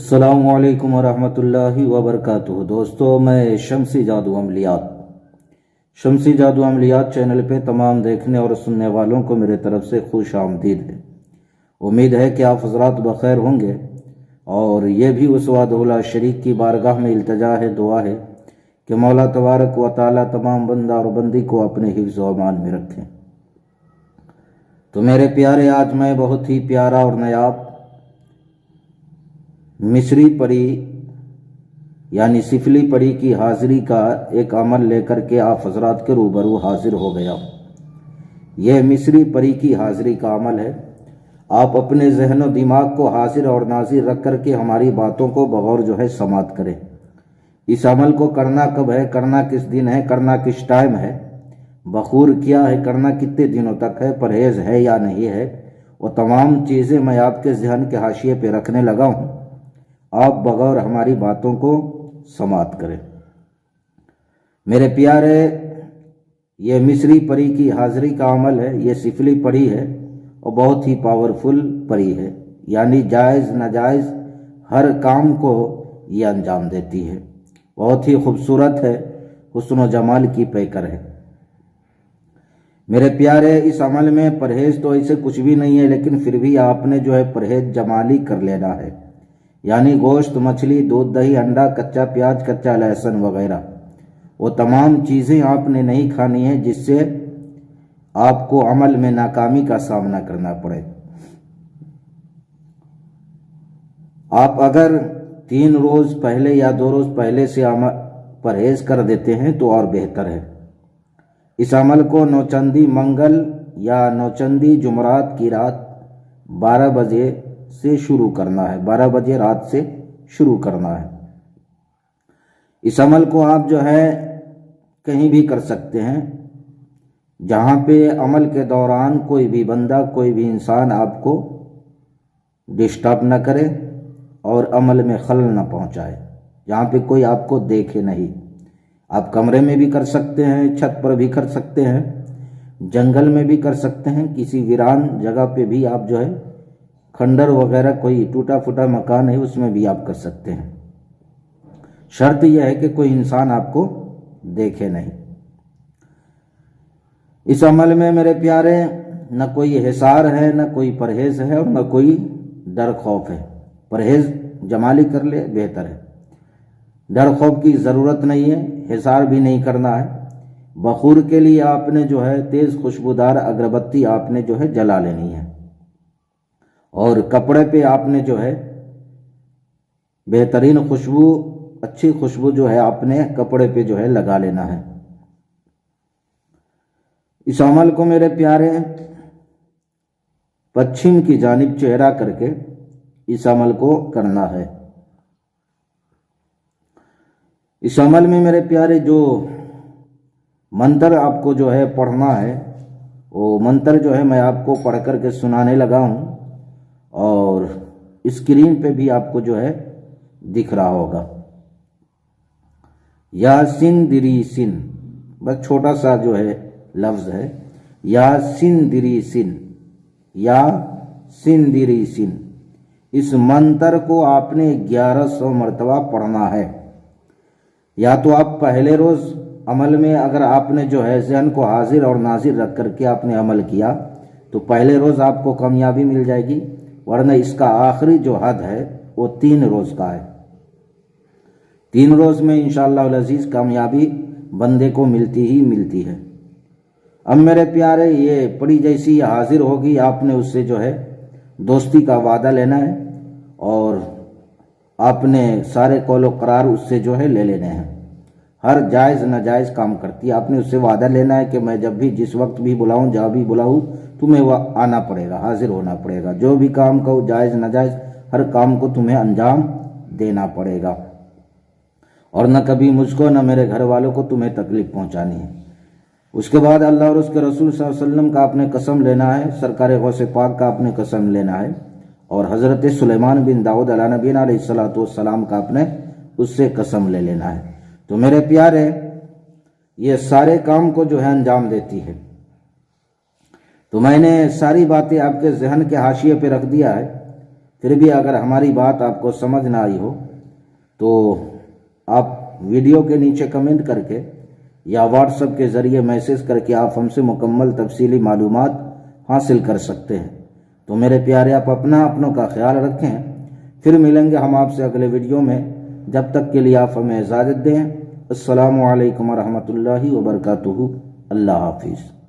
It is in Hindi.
अस्सलामुअलैकुम वरहमतुल्लाहि वबरकातुहू। दोस्तों, मैं शम्सी जादू अमलियात चैनल पे तमाम देखने और सुनने वालों को मेरे तरफ से खुश आमदीद है। उम्मीद है कि आप हजरात बखैर होंगे और ये भी उस वादहुल्ला शरीक की बारगाह में इल्तजा है, दुआ है कि मौला तबारक व तआला तमाम बंदा और बंदी को अपने हिफ्ज़ व अमान में रखें। तो मेरे प्यारे, आज मैं बहुत ही प्यारा और नायाब मिस्री परी यानी सिफली परी की हाजिरी का एक अमल लेकर के आप हजरात के रूबरू हाजिर हो गया। यह मिस्री परी की हाजिरी का अमल है। आप अपने जहन और दिमाग को हाजिर और नाजिर रख करके हमारी बातों को बगौर समात करें। इस अमल को करना कब है, करना किस दिन है, करना किस टाइम है, बखूर क्या है, करना कितने दिनों तक है, परहेज है या नहीं है, वो तमाम चीज़ें मैं आपके जहन के हाशिए पे रखने लगा हूँ। आप बगौर हमारी बातों को समात करें। मेरे प्यारे, ये मिस्री परी की हाजिरी का अमल है। ये सिफली परी है और बहुत ही पावरफुल परी है, यानी जायज़ नाजायज़ हर काम को ये अंजाम देती है। बहुत ही खूबसूरत है, हुस्न व जमाल की पैकर है। मेरे प्यारे, इस अमल में परहेज तो ऐसे कुछ भी नहीं है, लेकिन फिर भी आपने परहेज जमाली कर लेना है, यानी गोश्त, मछली, दूध, दही, अंडा, कच्चा प्याज, कच्चा लहसुन वगैरह वो तमाम चीज़ें आपने नहीं खानी है, जिससे आपको अमल में नाकामी का सामना करना पड़े। आप अगर 3 रोज़ पहले या 2 रोज़ पहले से परहेज कर देते हैं तो और बेहतर है। इस अमल को नौचंदी मंगल या नौचंदी जुमरात की रात 12 बजे से शुरू करना है। 12 बजे रात से शुरू करना है। इस अमल को आप कहीं भी कर सकते हैं, जहाँ पे अमल के दौरान कोई भी बंदा, कोई भी इंसान आपको डिस्टर्ब न करे और अमल में खलल न पहुँचाए, जहाँ पे कोई आपको देखे नहीं। आप कमरे में भी कर सकते हैं, छत पर भी कर सकते हैं, जंगल में भी कर सकते हैं, किसी वीरान जगह पे भी आप खंडर वगैरह कोई टूटा फूटा मकान है उसमें भी आप कर सकते हैं। शर्त यह है कि कोई इंसान आपको देखे नहीं। इस अमल में मेरे प्यारे न कोई हिसार है, न कोई परहेज है और न कोई डर खौफ है। परहेज जमाली कर ले बेहतर है। डर खौफ की ज़रूरत नहीं है, हिसार भी नहीं करना है। बखूर के लिए आपने तेज़ खुशबूदार अगरबत्ती आपने जला लेनी है और कपड़े पे आपने बेहतरीन खुशबू, अच्छी खुशबू आपने कपड़े पे लगा लेना है। इस अमल को मेरे प्यारे पश्चिम की जानिब चेहरा करके इस अमल को करना है। इस अमल में मेरे प्यारे जो मंत्र आपको पढ़ना है, वो मंत्र मैं आपको पढ़ करके सुनाने लगा हूँ और स्क्रीन पे भी आपको दिख रहा होगा। यासिन दिरी सिन, बस छोटा सा लफ्ज है, यासिन दिरी सिन, या सिन दिरी सिन। इस मंत्र को आपने 1100 मरतबा पढ़ना है। या तो आप पहले रोज अमल में अगर आपने जहन को हाजिर और नाजिर रख करके आपने अमल किया तो पहले रोज आपको कामयाबी मिल जाएगी, वरना इसका आखिरी हद है वो 3 रोज़ का है। 3 रोज़ में इंशाअल्लाह अज़ीज़ कामयाबी बंदे को मिलती ही मिलती है। अब मेरे प्यारे, ये परी जैसी हाजिर होगी, आपने उससे दोस्ती का वादा लेना है और आपने सारे कौलो करार उससे ले लेने हैं। हर जायज़ नाजायज़ काम करती है, आपने उससे वादा लेना है कि मैं जब भी, जिस वक्त भी बुलाऊं, जहाँ भी बुलाऊं, तुम्हें वह आना पड़ेगा, हाजिर होना पड़ेगा। जो भी काम कहो, जायज़ नाजायज़ हर काम को तुम्हें अंजाम देना पड़ेगा और न कभी मुझको न मेरे घर वालों को तुम्हें तकलीफ पहुंचानी है। उसके बाद अल्लाह और उसके रसूल सल्लल्लाहु अलैहि वसल्लम का आपने कसम लेना है, सरकार गौसे पाक का आपने कसम लेना है और हज़रत सुलेमान बिन दाऊद अला नबीना अलैहिस्सलातु वस्सलाम का आपने उससे कसम ले लेना है। तो मेरे प्यारे, ये सारे काम को अंजाम देती है। तो मैंने सारी बातें आपके जहन के हाशिए पे रख दिया है। फिर भी अगर हमारी बात आपको समझ ना आई हो तो आप वीडियो के नीचे कमेंट करके या व्हाट्सएप के ज़रिए मैसेज करके आप हमसे मुकम्मल तफसीली मालूमात हासिल कर सकते हैं। तो मेरे प्यारे, आप अपनों का ख्याल रखें। फिर मिलेंगे हम आपसे अगले वीडियो में। जब तक के लिए आप हमें इजाज़त दें। अस्सलामु अलैकुम व रहमतुल्लाहि व बरकातुहू। अल्लाह हाफिज़।